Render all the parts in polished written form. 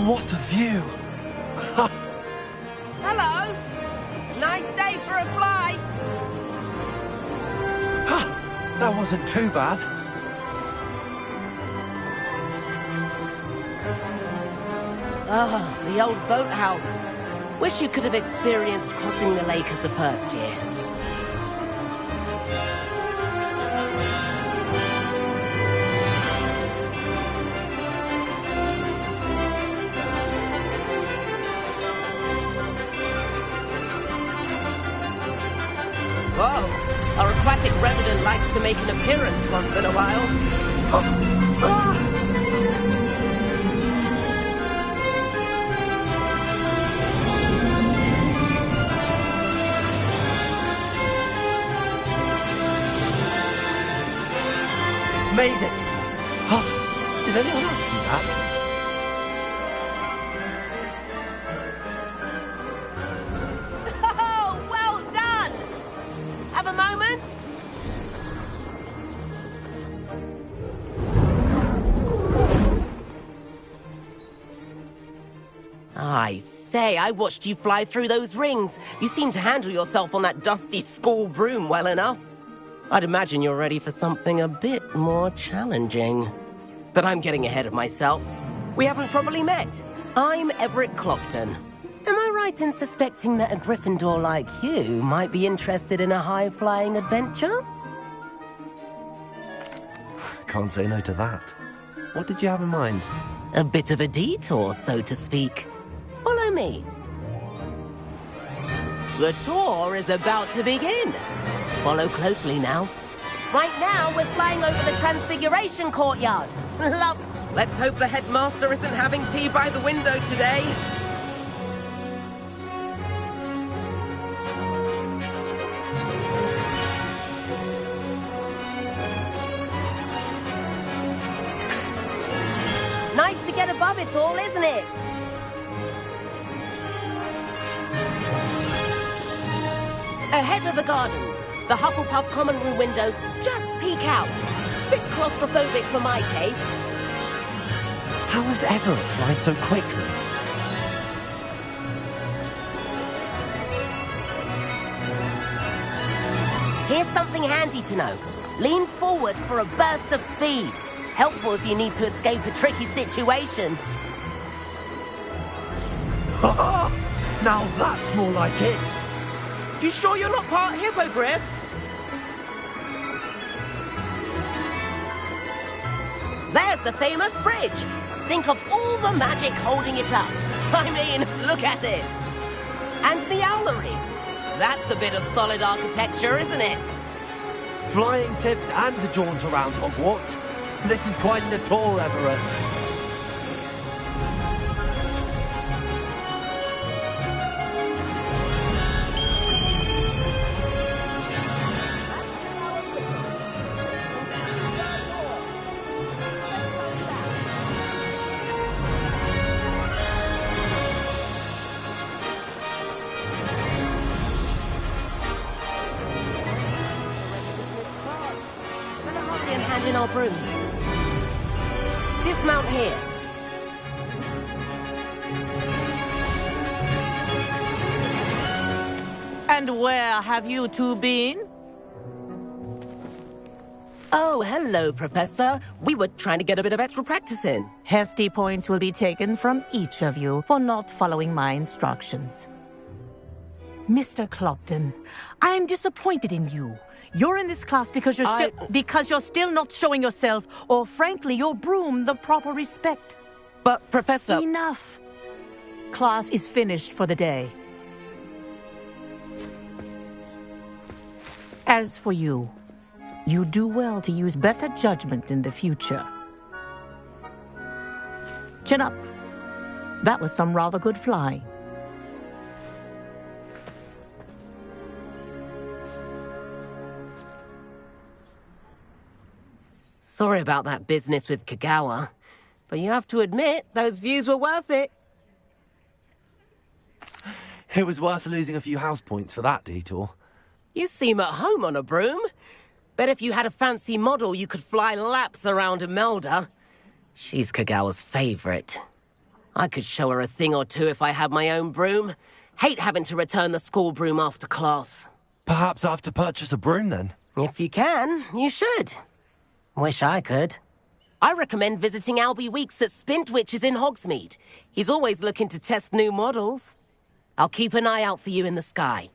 What a view! Hello! Nice day for a flight! That wasn't too bad. Ah, the old boathouse. Wish you could have experienced crossing the lake as a first year. Whoa, our aquatic resident likes to make an appearance once in a while. Made it! Oh, did anyone else see that? Oh, well done! Have a moment? I say, I watched you fly through those rings. You seem to handle yourself on that dusty school broom well enough. I'd imagine you're ready for something a bit more challenging. But I'm getting ahead of myself. We haven't properly met. I'm Everett Clopton. Am I right in suspecting that a Gryffindor like you might be interested in a high-flying adventure? Can't say no to that. What did you have in mind? A bit of a detour, so to speak. Follow me. The tour is about to begin. Follow closely now. Right now, we're flying over the Transfiguration Courtyard. Love. Let's hope the headmaster isn't having tea by the window today. Nice to get above it all, isn't it? Ahead of the gardens. The Hufflepuff common room windows just peek out. Bit claustrophobic for my taste. How has Everett flying so quickly? Here's something handy to know. Lean forward for a burst of speed. Helpful if you need to escape a tricky situation. Now that's more like it. You sure you're not part hippogriff? There's the famous bridge. Think of all the magic holding it up. I mean, look at it. And Meowlery. That's a bit of solid architecture, isn't it? Flying tips and a jaunt around Hogwarts. This is quite the tour, Everett. In our brooms. Dismount here. And where have you two been? Oh, hello, Professor. We were trying to get a bit of extra practice in. Hefty points will be taken from each of you for not following my instructions. Mr. Clopton, I'm disappointed in you. You're in this class because you're still not showing yourself, or frankly, your broom, the proper respect. But, Professor... Enough. Class is finished for the day. As for you, you do well to use better judgment in the future. Chin up. That was some rather good flying. Sorry about that business with Kagawa, but you have to admit, those views were worth it. It was worth losing a few house points for that detour. You seem at home on a broom. Bet if you had a fancy model, you could fly laps around Imelda. She's Kagawa's favorite. I could show her a thing or two if I had my own broom. Hate having to return the school broom after class. Perhaps I have to purchase a broom then. If you can, you should. Wish I could. I recommend visiting Albie Weeks at Spintwitches in Hogsmeade. He's always looking to test new models. I'll keep an eye out for you in the sky.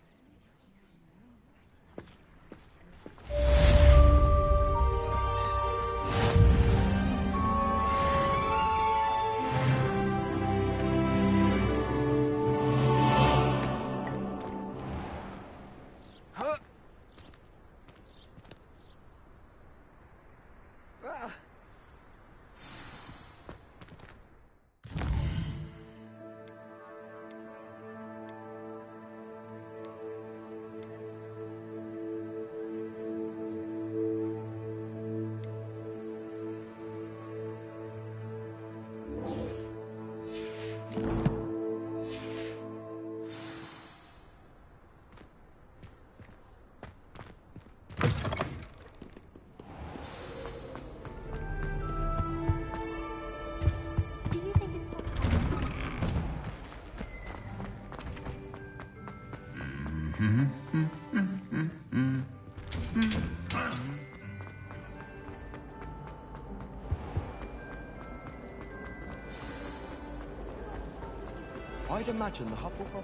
I'd imagine the Hufflepuff.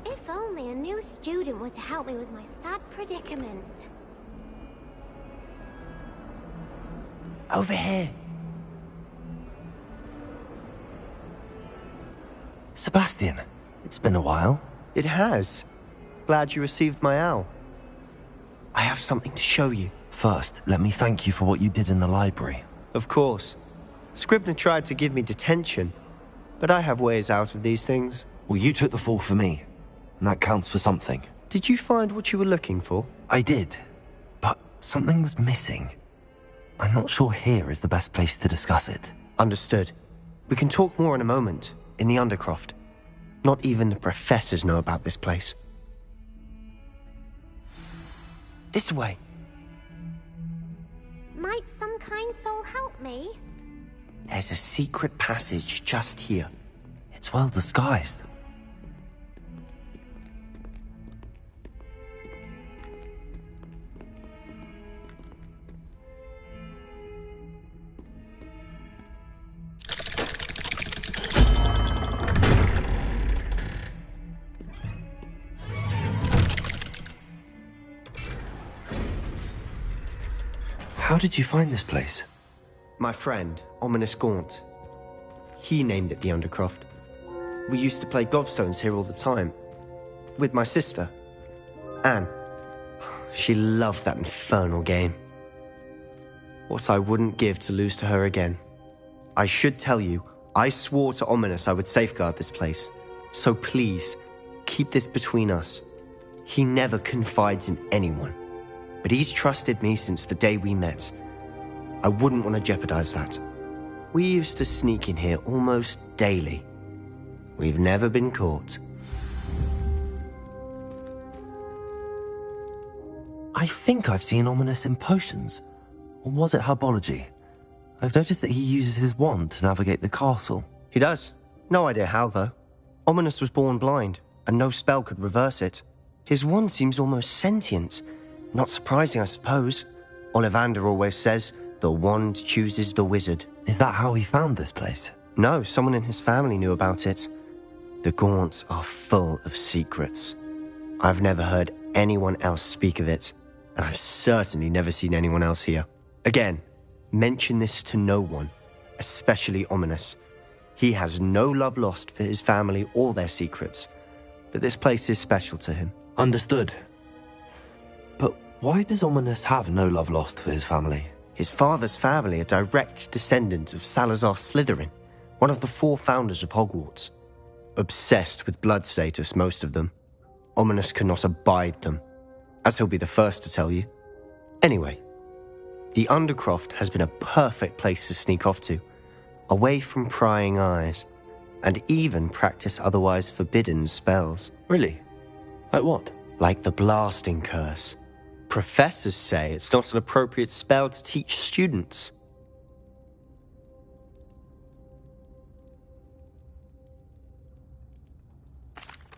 If only a new student were to help me with my sad predicament. Over here. Sebastian, it's been a while. It has. Glad you received my owl. I have something to show you. First, let me thank you for what you did in the library. Of course. Scribner tried to give me detention, but I have ways out of these things. Well, you took the fall for me, and that counts for something. Did you find what you were looking for? I did, but something was missing. I'm not sure here is the best place to discuss it. Understood. We can talk more in a moment, in the Undercroft. Not even the professors know about this place. This way. Might some kind soul help me? There's a secret passage just here. It's well disguised. How did you find this place? My friend, Ominous Gaunt. He named it the Undercroft. We used to play gobstones here all the time. With my sister, Anne. She loved that infernal game. What I wouldn't give to lose to her again. I should tell you, I swore to Ominous I would safeguard this place. So please, keep this between us. He never confides in anyone. But he's trusted me since the day we met. I wouldn't want to jeopardize that. We used to sneak in here almost daily. We've never been caught. I think I've seen Ominous in potions. Or was it herbology? I've noticed that he uses his wand to navigate the castle. He does. No idea how, though. Ominous was born blind, and no spell could reverse it. His wand seems almost sentient. Not surprising, I suppose. Ollivander always says, the wand chooses the wizard. Is that how he found this place? No, someone in his family knew about it. The Gaunts are full of secrets. I've never heard anyone else speak of it, and I've certainly never seen anyone else here. Again, mention this to no one, especially Ominous. He has no love lost for his family or their secrets, but this place is special to him. Understood. But why does Ominous have no love lost for his family? His father's family are direct descendants of Salazar Slytherin, one of the 4 founders of Hogwarts. Obsessed with blood status, most of them. Ominous cannot abide them, as he'll be the first to tell you. Anyway, the Undercroft has been a perfect place to sneak off to. away from prying eyes, and even practice otherwise forbidden spells. Really? Like what? Like the blasting curse. Professors say it's not an appropriate spell to teach students.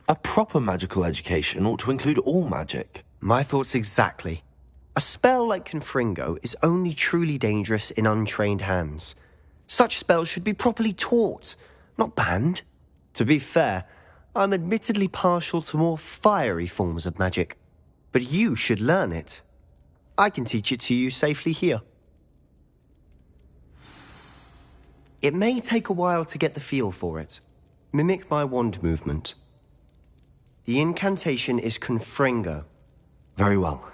A proper magical education ought to include all magic. My thoughts exactly. A spell like Confringo is only truly dangerous in untrained hands. Such spells should be properly taught, not banned. To be fair, I'm admittedly partial to more fiery forms of magic. But you should learn it. I can teach it to you safely here. It may take a while to get the feel for it. Mimic my wand movement. The incantation is Confringo. Very well.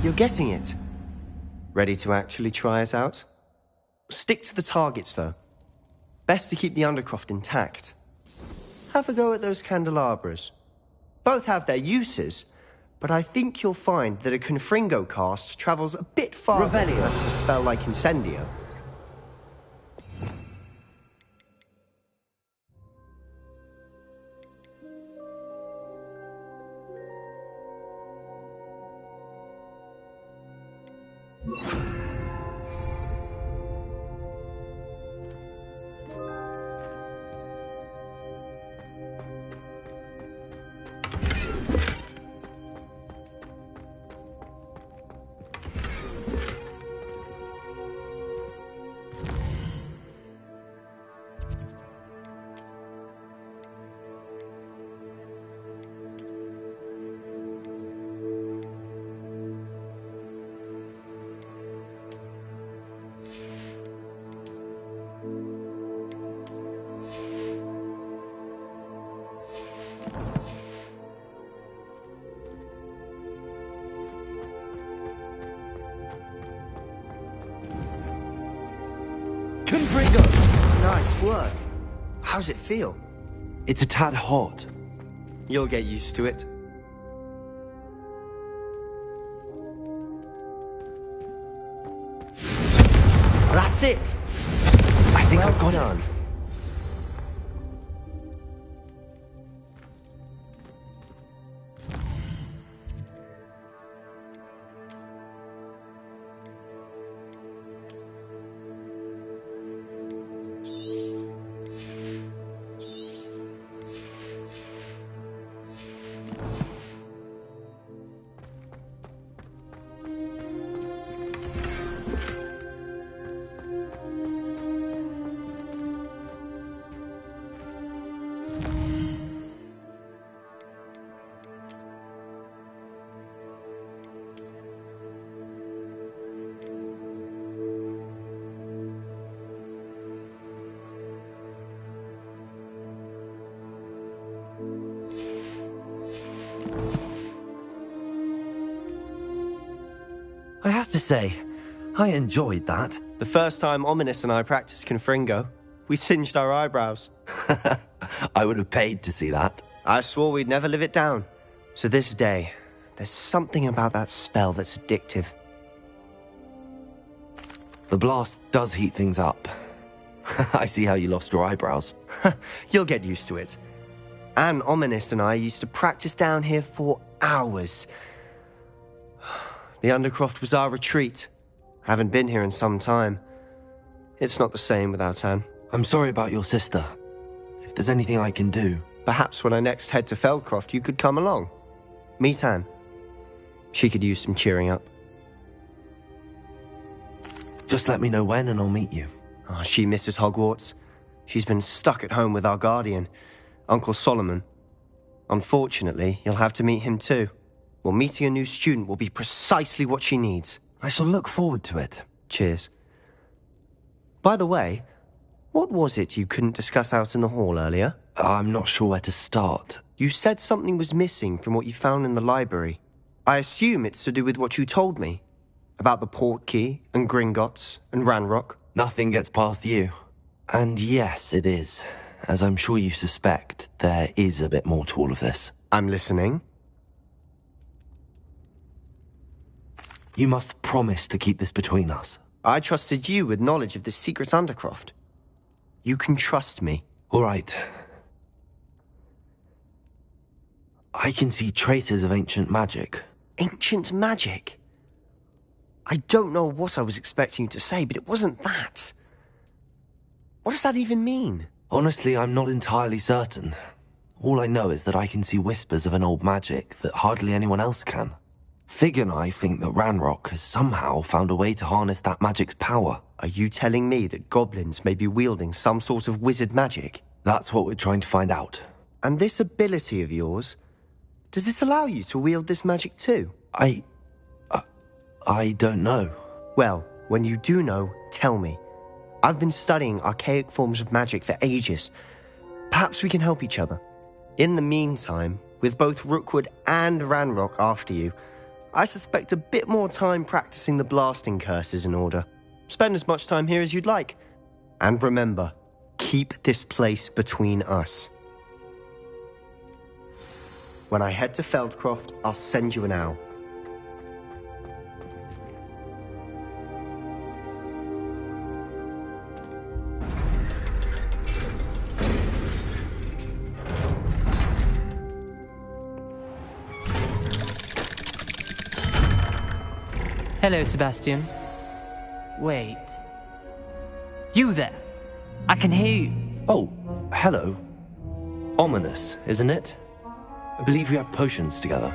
You're getting it. Ready to actually try it out? Stick to the targets, though. Best to keep the Undercroft intact. Have a go at those candelabras. Both have their uses, but I think you'll find that a Confringo cast travels a bit farther than a spell like Incendio. Confringo! Nice work. How's it feel? It's a tad hot. You'll get used to it. That's it! I think I've got done. it. I have to say, I enjoyed that. The first time Ominous and I practiced Confringo, we singed our eyebrows. I would have paid to see that. I swore we'd never live it down. So this day, there's something about that spell that's addictive. The blast does heat things up. I see how you lost your eyebrows. You'll get used to it. Anne, Ominous and I used to practice down here for hours. The Undercroft was our retreat. Haven't been here in some time. It's not the same without Anne. I'm sorry about your sister. If there's anything I can do... Perhaps when I next head to Feldcroft, you could come along. Meet Anne. She could use some cheering up. Just let me know when and I'll meet you. Oh, she misses Hogwarts. She's been stuck at home with our guardian, Uncle Solomon. Unfortunately, you'll have to meet him too. Well, meeting a new student will be precisely what she needs. I shall look forward to it. Cheers. By the way, what was it you couldn't discuss out in the hall earlier? I'm not sure where to start. You said something was missing from what you found in the library. I assume it's to do with what you told me. About the port key, and Gringotts, and Ranrock. Nothing gets past you. And yes, it is. As I'm sure you suspect, there is a bit more to all of this. I'm listening. You must promise to keep this between us. I trusted you with knowledge of this secret Undercroft. You can trust me. All right. I can see traces of ancient magic. Ancient magic? I don't know what I was expecting you to say, but it wasn't that. What does that even mean? Honestly, I'm not entirely certain. All I know is that I can see whispers of an old magic that hardly anyone else can. Fig and I think that Ranrock has somehow found a way to harness that magic's power. Are you telling me that goblins may be wielding some sort of wizard magic? That's what we're trying to find out. And this ability of yours, does it allow you to wield this magic too? I don't know. Well, when you do know, tell me. I've been studying archaic forms of magic for ages. Perhaps we can help each other. In the meantime, with both Rookwood and Ranrock after you, I suspect a bit more time practicing the blasting curse is in order. Spend as much time here as you'd like. And remember, keep this place between us. When I head to Feldcroft, I'll send you an owl. Hello, Sebastian. Wait. You there? I can hear you. Oh, hello. Ominous, isn't it? I believe we have potions together.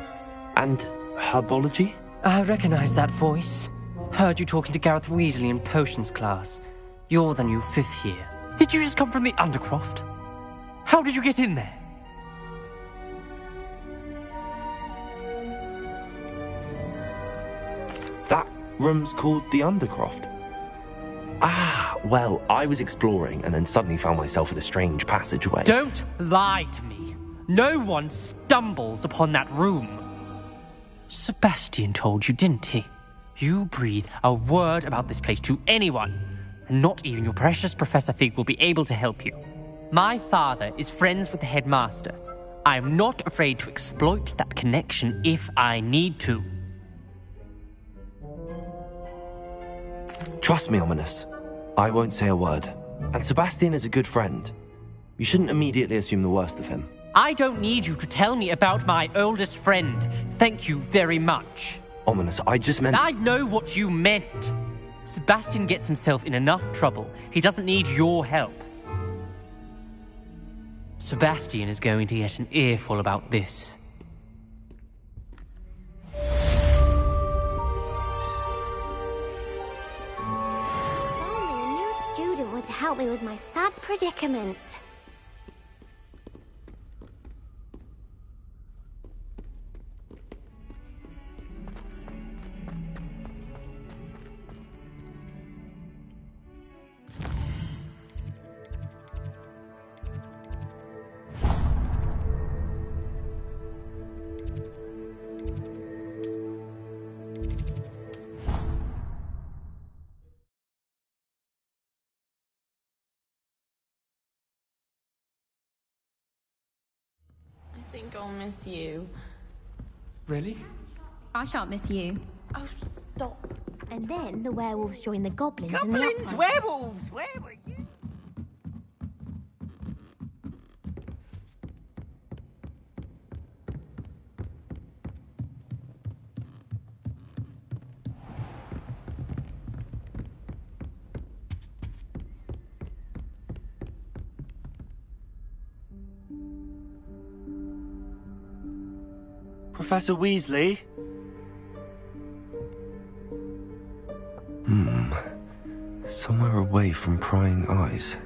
And herbology? I recognize that voice. Heard you talking to Gareth Weasley in potions class. You're the new 5th year. Did you just come from the Undercroft? How did you get in there? That room's called the Undercroft. Ah, well, I was exploring and then suddenly found myself in a strange passageway. Don't lie to me. No one stumbles upon that room. Sebastian told you, didn't he? You breathe a word about this place to anyone, and not even your precious Professor Fig will be able to help you. My father is friends with the headmaster. I am not afraid to exploit that connection if I need to. Trust me, Ominous. I won't say a word. And Sebastian is a good friend. You shouldn't immediately assume the worst of him. I don't need you to tell me about my oldest friend. Thank you very much. Ominous, I just meant... I know what you meant. Sebastian gets himself in enough trouble. He doesn't need your help. Sebastian is going to get an earful about this. To help me with my sad predicament. I think I'll miss you. Really? I shan't miss you. Oh, stop. And then the werewolves join the goblins in the Goblins, uproar. werewolves, where were you? Professor Weasley? Somewhere away from prying eyes.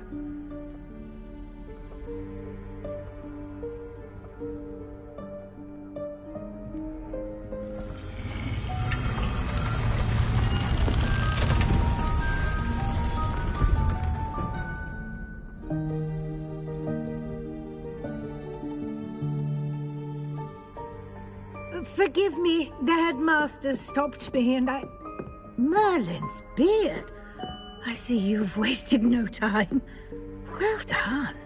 Forgive me, the headmaster stopped me and I... Merlin's beard? I see you've wasted no time. Well done.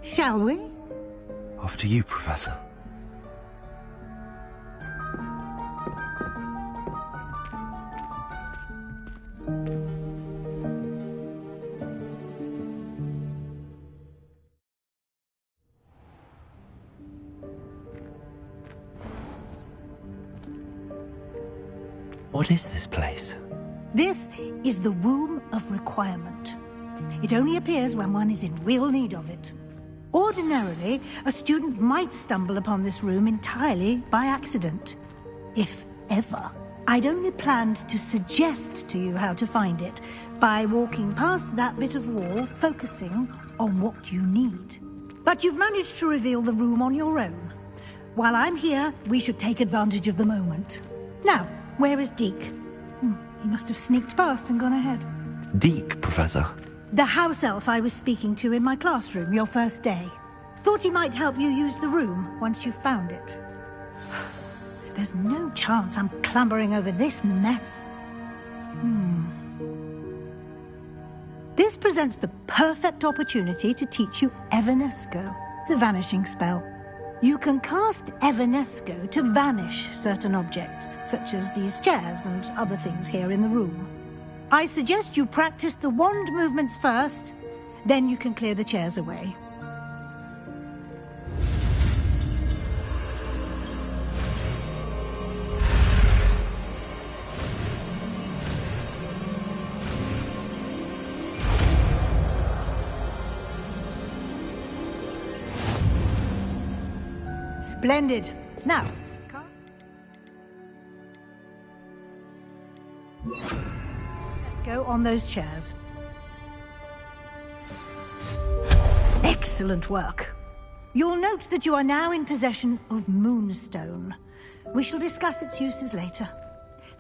Shall we? After you, Professor. What is this place? This is the Room of Requirement. It only appears when one is in real need of it. Ordinarily, a student might stumble upon this room entirely by accident. If ever. I'd only planned to suggest to you how to find it by walking past that bit of wall, focusing on what you need. But you've managed to reveal the room on your own. While I'm here, we should take advantage of the moment. Now, where is Deke? He must have sneaked past and gone ahead. Deke, Professor. The house elf I was speaking to in my classroom your first day. Thought he might help you use the room once you've found it. There's no chance I'm clambering over this mess. This presents the perfect opportunity to teach you Evanesco, the vanishing spell. You can cast Evanesco to vanish certain objects, such as these chairs and other things here in the room. I suggest you practice the wand movements first, then you can clear the chairs away. Splendid. Now, let's go on those chairs. Excellent work. You'll note that you are now in possession of Moonstone. We shall discuss its uses later.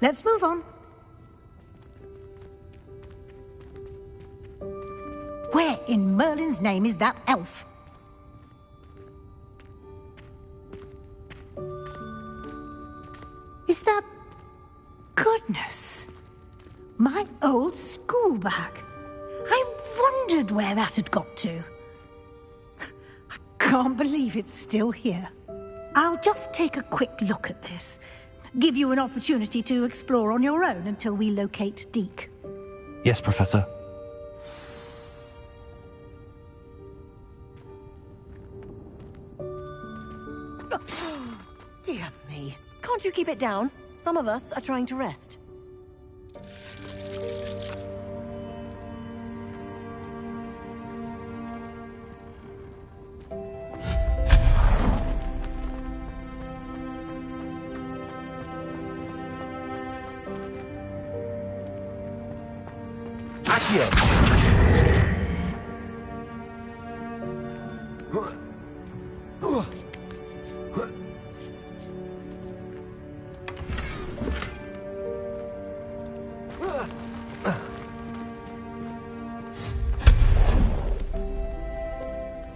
Let's move on. Where in Merlin's name is that elf? Is that... Goodness! My old school bag. I wondered where that had got to. I can't believe it's still here. I'll just take a quick look at this. Give you an opportunity to explore on your own until we locate Deke. Yes, Professor. Dear me. Can't you keep it down? Some of us are trying to rest.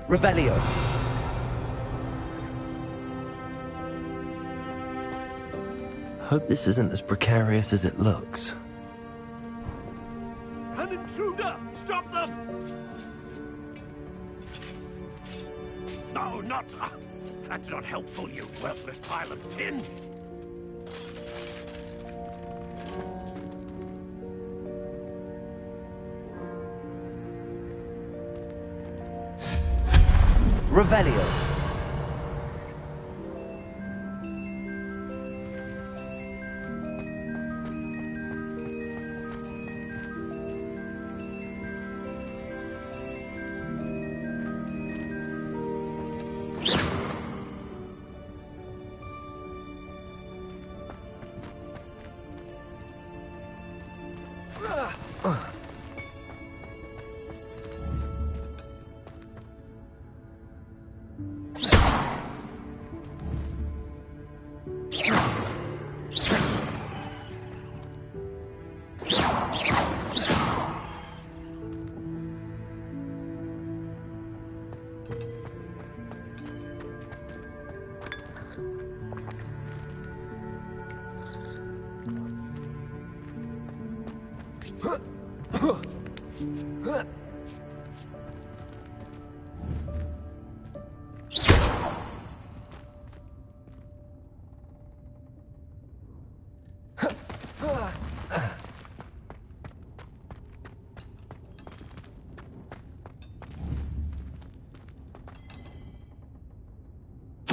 Revelio. Hope this isn't as precarious as it looks. An intruder! Stop them! No, not... that's not helpful, you worthless pile of tin! Revelio.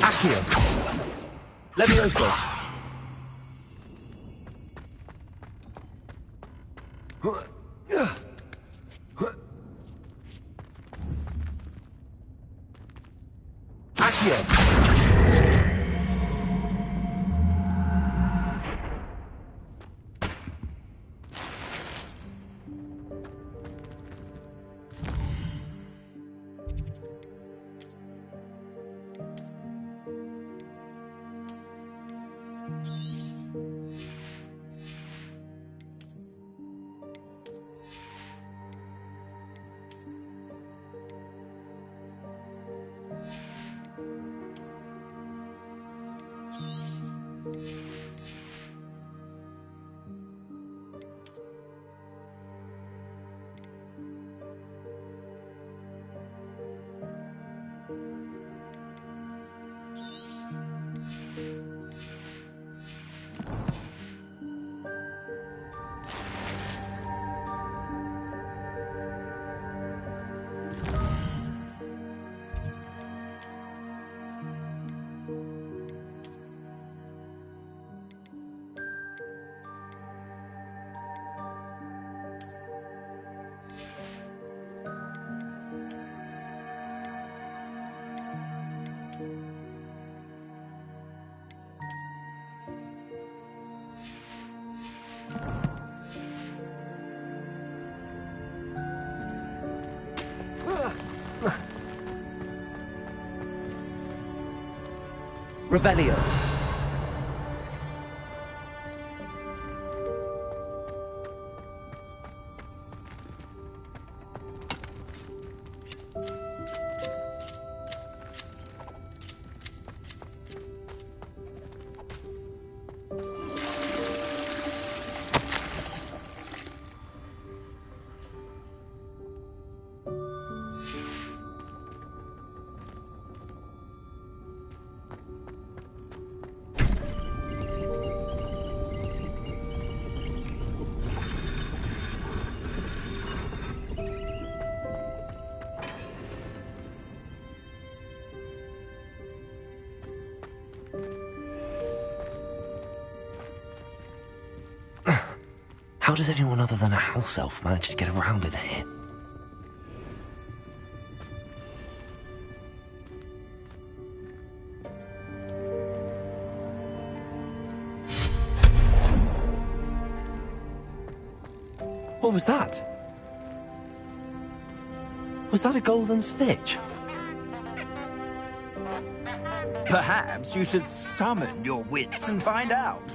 Accio! Levioso! Accio! Revelio. How does anyone other than a house elf manage to get around in here? What was that? Was that a golden snitch? Perhaps you should summon your wits and find out.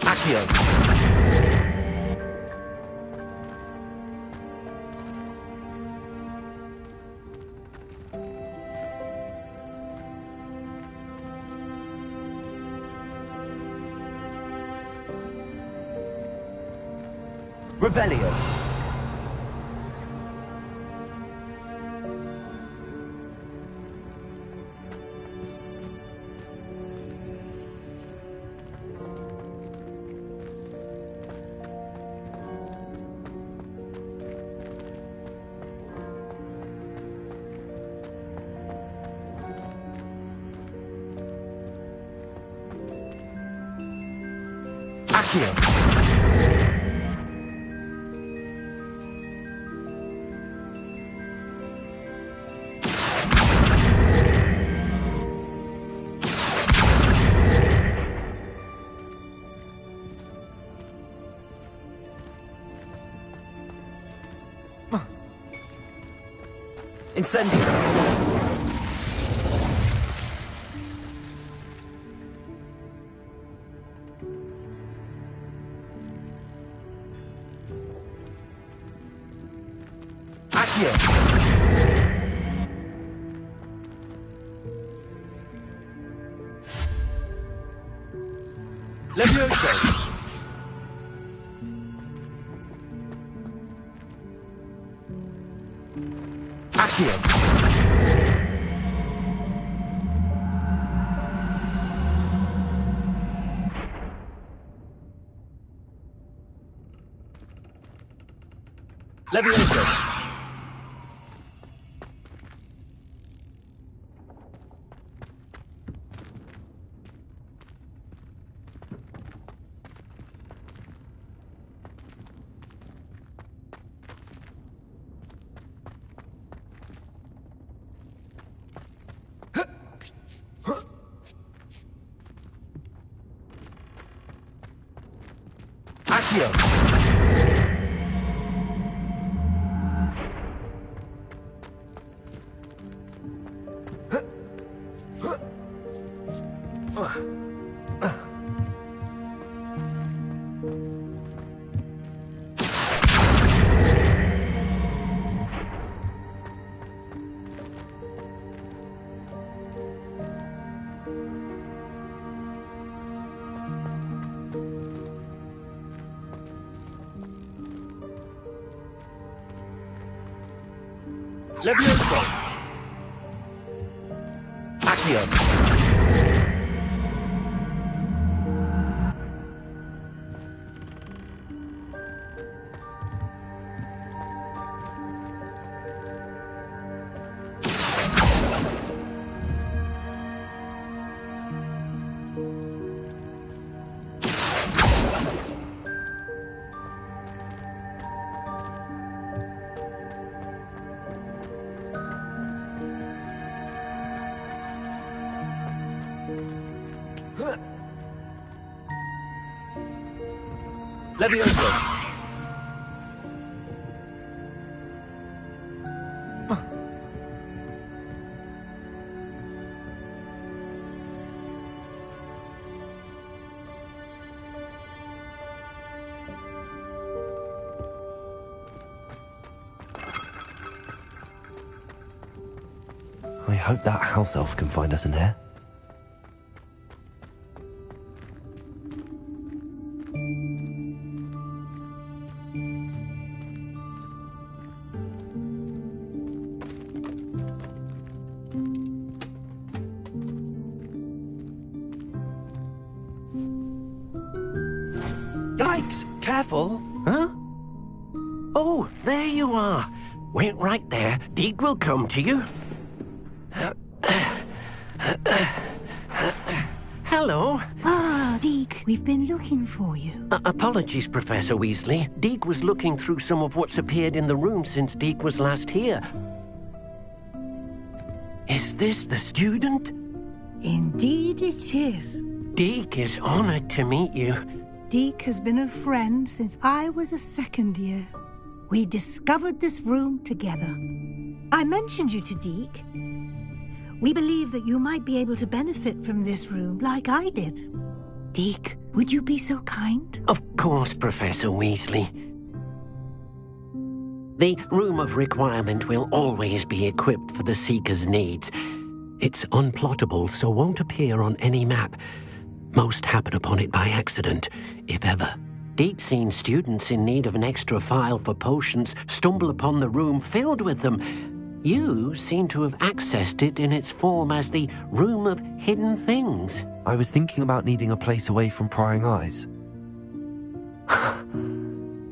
Accio! Revelio. Accio. Incendio! Accio! Levioso! Accio! Levioso! Accio! Levioso! Accio! Levioso! I hope that house elf can find us in here. Yikes! Careful! Huh? Oh, there you are. Wait right there. Deke will come to you. Hello. Ah, Deke, we've been looking for you. Apologies, Professor Weasley. Deke was looking through some of what's appeared in the room since Deke was last here. Is this the student? Indeed it is. Deke is honored to meet you. Deke has been a friend since I was a second year. We discovered this room together. I mentioned you to Deke. We believe that you might be able to benefit from this room like I did. Deke, would you be so kind? Of course, Professor Weasley. The Room of Requirement will always be equipped for the Seeker's needs. It's unplottable, so won't appear on any map. Most happen upon it by accident, if ever. Deke's seen students in need of an extra file for potions stumble upon the room filled with them. You seem to have accessed it in its form as the Room of Hidden Things. I was thinking about needing a place away from prying eyes.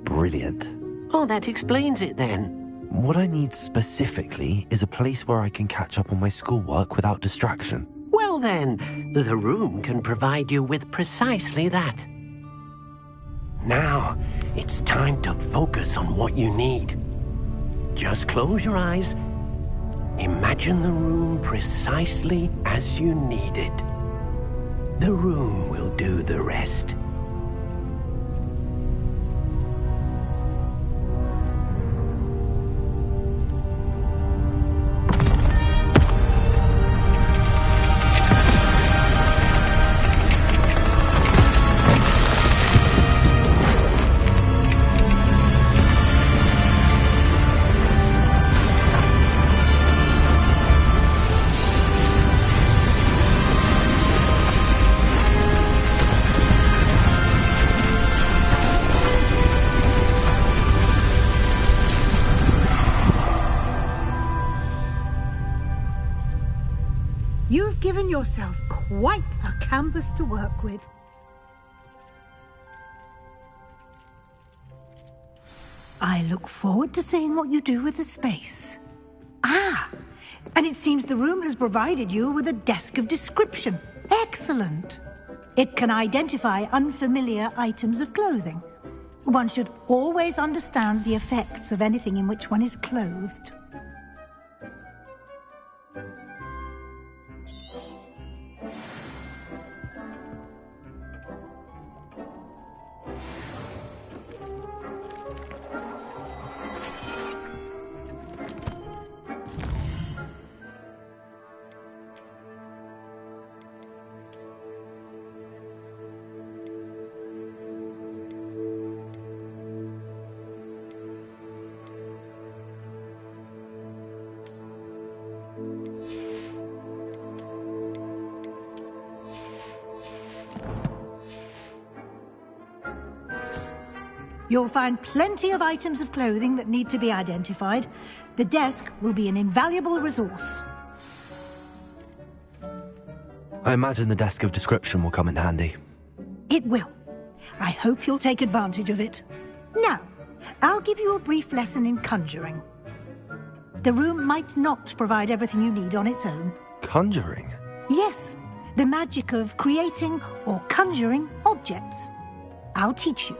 Brilliant. Oh, that explains it then. What I need specifically is a place where I can catch up on my schoolwork without distraction. Well then, the room can provide you with precisely that. Now, it's time to focus on what you need. Just close your eyes. Imagine the room precisely as you need it. The room will do the rest. You've given yourself quite a canvas to work with. I look forward to seeing what you do with the space. Ah, and it seems the room has provided you with a desk of description. Excellent. It can identify unfamiliar items of clothing. One should always understand the effects of anything in which one is clothed. You'll find plenty of items of clothing that need to be identified. The desk will be an invaluable resource. I imagine the desk of description will come in handy. It will. I hope you'll take advantage of it. Now, I'll give you a brief lesson in conjuring. The room might not provide everything you need on its own. Conjuring? Yes, the magic of creating or conjuring objects. I'll teach you.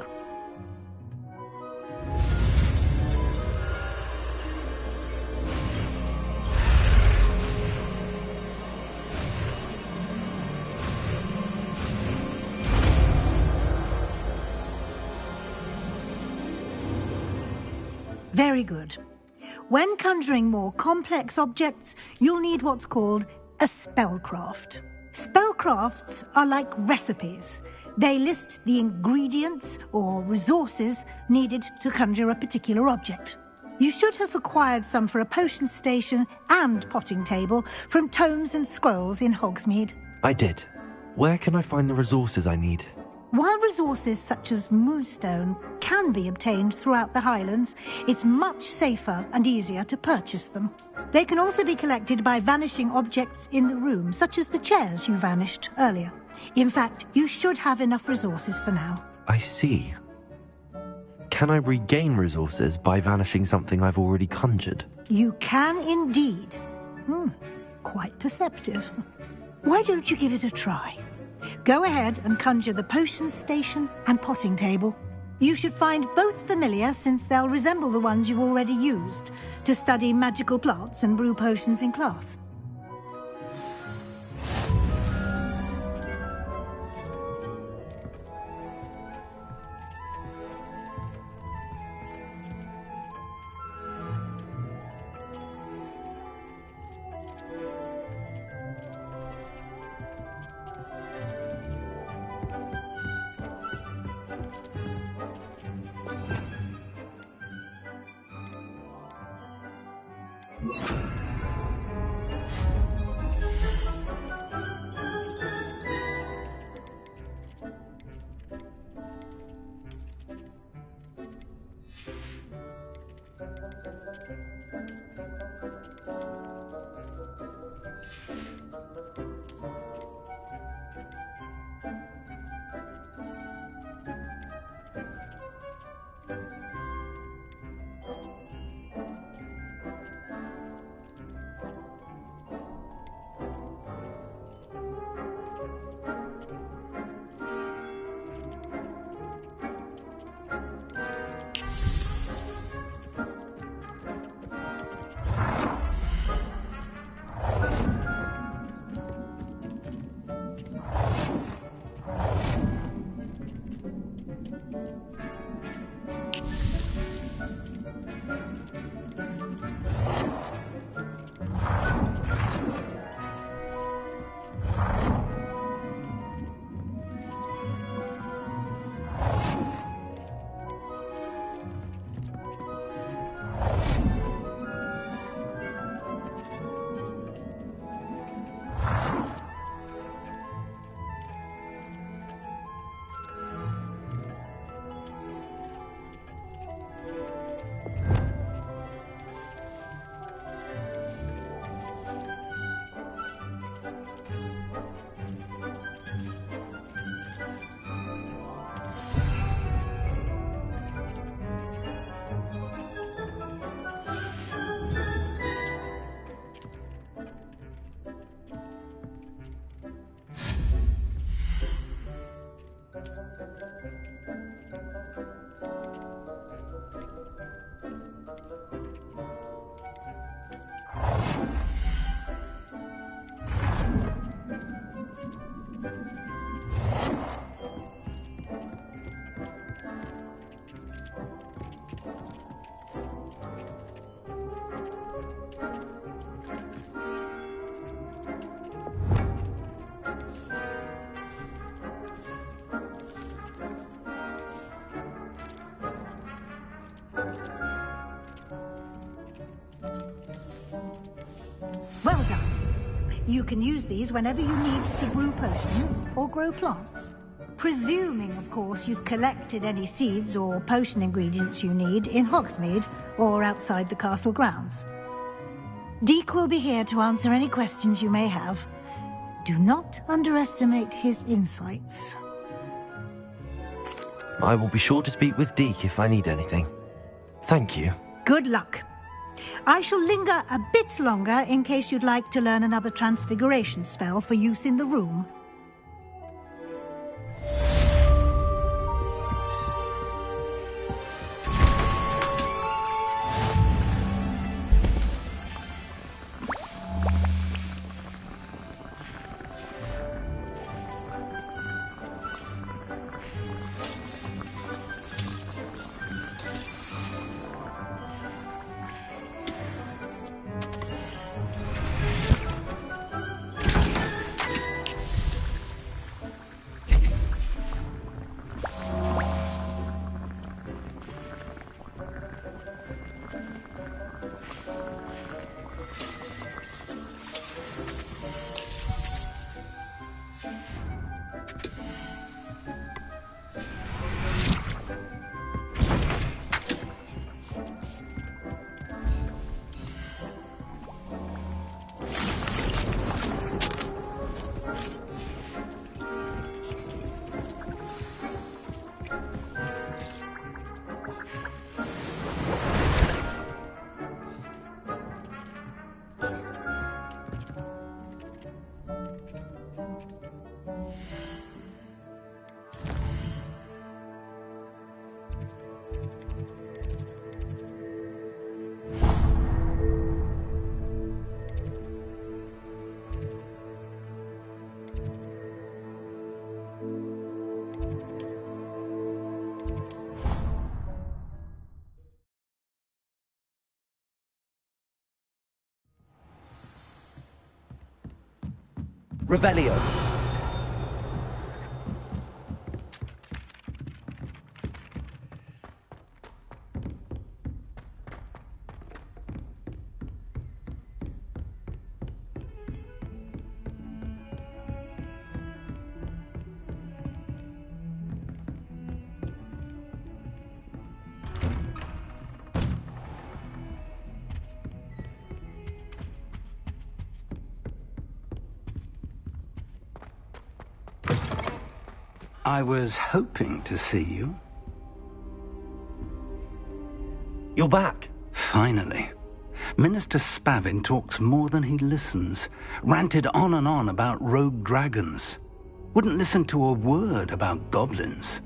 Very good. When conjuring more complex objects, you'll need what's called a spellcraft. Spellcrafts are like recipes. They list the ingredients or resources needed to conjure a particular object. You should have acquired some for a potion station and potting table from tomes and scrolls in Hogsmeade. I did. Where can I find the resources I need? While resources such as moonstone can be obtained throughout the Highlands, it's much safer and easier to purchase them. They can also be collected by vanishing objects in the room, such as the chairs you vanished earlier. In fact, you should have enough resources for now. I see. Can I regain resources by vanishing something I've already conjured? You can indeed. Quite perceptive. Why don't you give it a try? Go ahead and conjure the potion station and potting table. You should find both familiar, since they'll resemble the ones you've already used to study magical plants and brew potions in class. You can use these whenever you need to brew potions or grow plants. Presuming, of course, you've collected any seeds or potion ingredients you need in Hogsmeade or outside the castle grounds. Deke will be here to answer any questions you may have. Do not underestimate his insights. I will be sure to speak with Deke if I need anything. Thank you. Good luck. I shall linger a bit longer in case you'd like to learn another transfiguration spell for use in the room. Revelio. I was hoping to see you. You're back. Finally. Minister Spavin talks more than he listens. Ranted on and on about rogue dragons. Wouldn't listen to a word about goblins.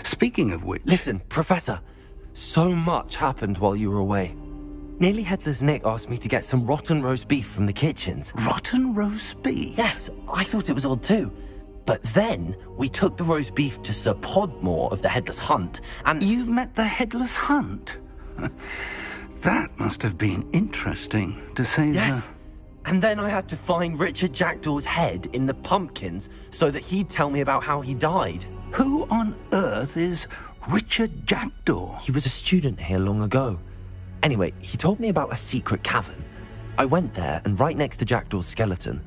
Speaking of which... Listen, Professor. So much happened while you were away. Nearly Headless Nick asked me to get some rotten roast beef from the kitchens. Rotten roast beef? Yes, I thought it was odd too. But then we took the roast beef to Sir Podmore of the Headless Hunt, and... You met the Headless Hunt? That must have been interesting, to say the... Yes. And then I had to find Richard Jackdaw's head in the pumpkins so that he'd tell me about how he died. Who on earth is Richard Jackdaw? He was a student here long ago. Anyway, he told me about a secret cavern. I went there, and right next to Jackdaw's skeleton,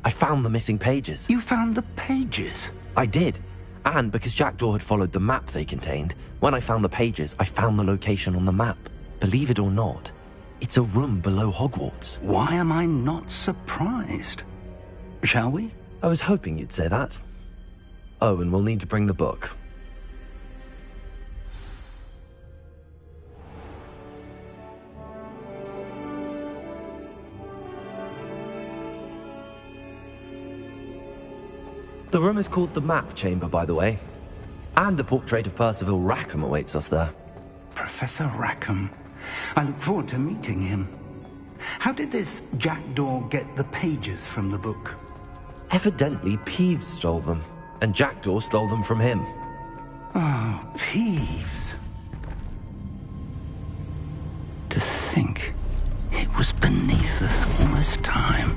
I found the missing pages. You found the pages? I did. And because Jackdaw had followed the map they contained, when I found the pages, I found the location on the map. Believe it or not, it's a room below Hogwarts. Why am I not surprised? Shall we? I was hoping you'd say that. Oh, and we'll need to bring the book. The room is called the Map Chamber, by the way. And a portrait of Percival Rackham awaits us there. Professor Rackham. I look forward to meeting him. How did this Jackdaw get the pages from the book? Evidently, Peeves stole them, and Jackdaw stole them from him. Oh, Peeves. To think it was beneath us all this time.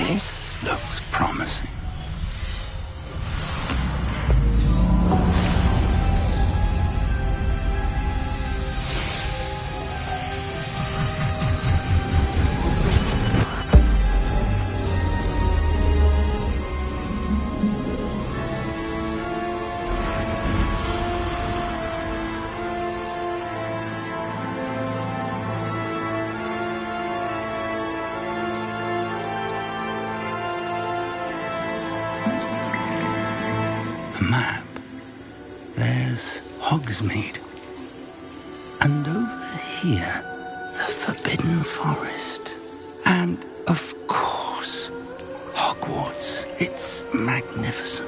This looks promising. Map. There's Hogsmeade. And over here, the Forbidden Forest. And, of course, Hogwarts. It's magnificent.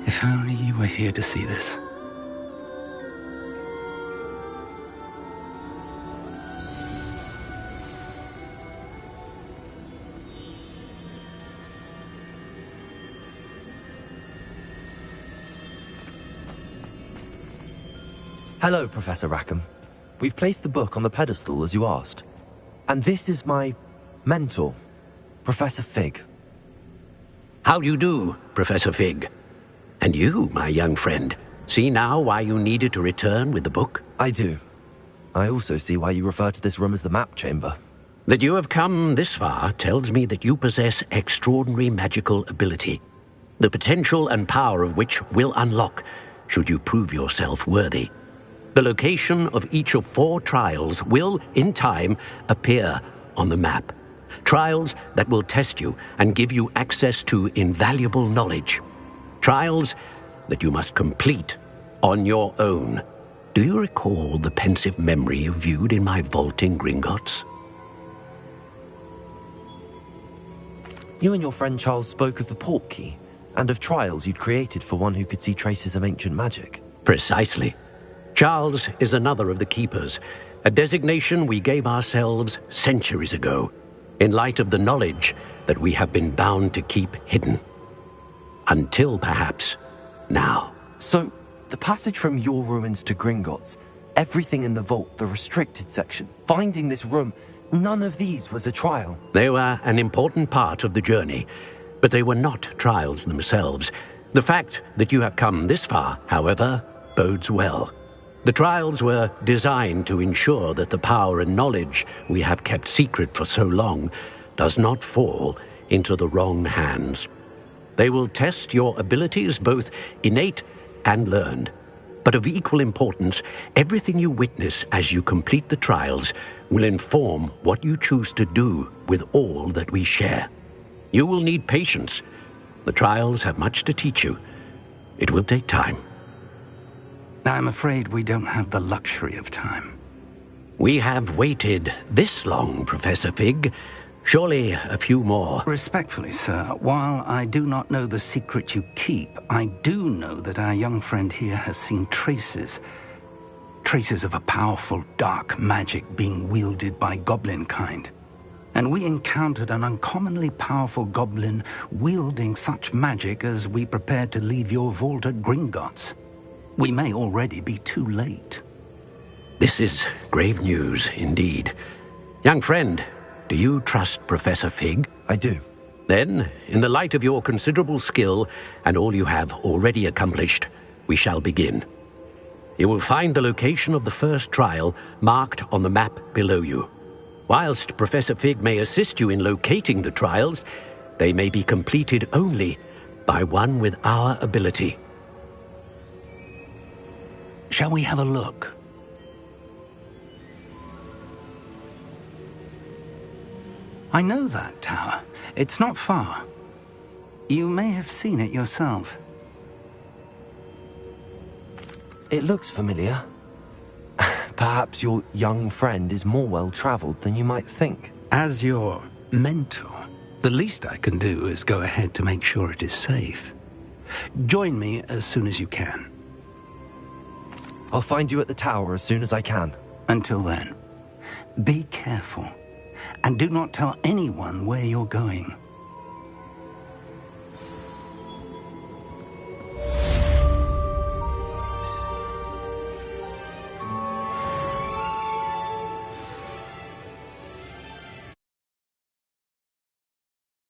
If only you were here to see this. Hello, Professor Rackham. We've placed the book on the pedestal as you asked. And this is my mentor, Professor Fig. How do you do, Professor Fig? And you, my young friend, see now why you needed to return with the book? I do. I also see why you refer to this room as the map chamber. That you have come this far tells me that you possess extraordinary magical ability, the potential and power of which will unlock should you prove yourself worthy. The location of each of 4 trials will, in time, appear on the map. Trials that will test you and give you access to invaluable knowledge. Trials that you must complete on your own. Do you recall the pensive memory you viewed in my vault in Gringotts? You and your friend Charles spoke of the portkey and of trials you'd created for one who could see traces of ancient magic. Precisely. Charles is another of the Keepers, a designation we gave ourselves centuries ago, in light of the knowledge that we have been bound to keep hidden. Until, perhaps, now. So, the passage from your ruins to Gringotts, everything in the vault, the restricted section, finding this room, none of these was a trial. They were an important part of the journey, but they were not trials themselves. The fact that you have come this far, however, bodes well. The trials were designed to ensure that the power and knowledge we have kept secret for so long does not fall into the wrong hands. They will test your abilities, both innate and learned. But of equal importance, everything you witness as you complete the trials will inform what you choose to do with all that we share. You will need patience. The trials have much to teach you. It will take time. I'm afraid we don't have the luxury of time. We have waited this long, Professor Fig. Surely a few more. Respectfully, sir, while I do not know the secret you keep, I do know that our young friend here has seen traces of a powerful dark magic being wielded by goblin kind. And we encountered an uncommonly powerful goblin wielding such magic as we prepared to leave your vault at Gringotts. We may already be too late. This is grave news indeed. Young friend, do you trust Professor Fig? I do. Then, in the light of your considerable skill and all you have already accomplished, we shall begin. You will find the location of the first trial marked on the map below you. Whilst Professor Fig may assist you in locating the trials, they may be completed only by one with our ability. Shall we have a look? I know that tower. It's not far. You may have seen it yourself. It looks familiar. Perhaps your young friend is more well-traveled than you might think. As your mentor, the least I can do is go ahead to make sure it is safe. Join me as soon as you can. I'll find you at the tower as soon as I can. Until then, be careful. And do not tell anyone where you're going.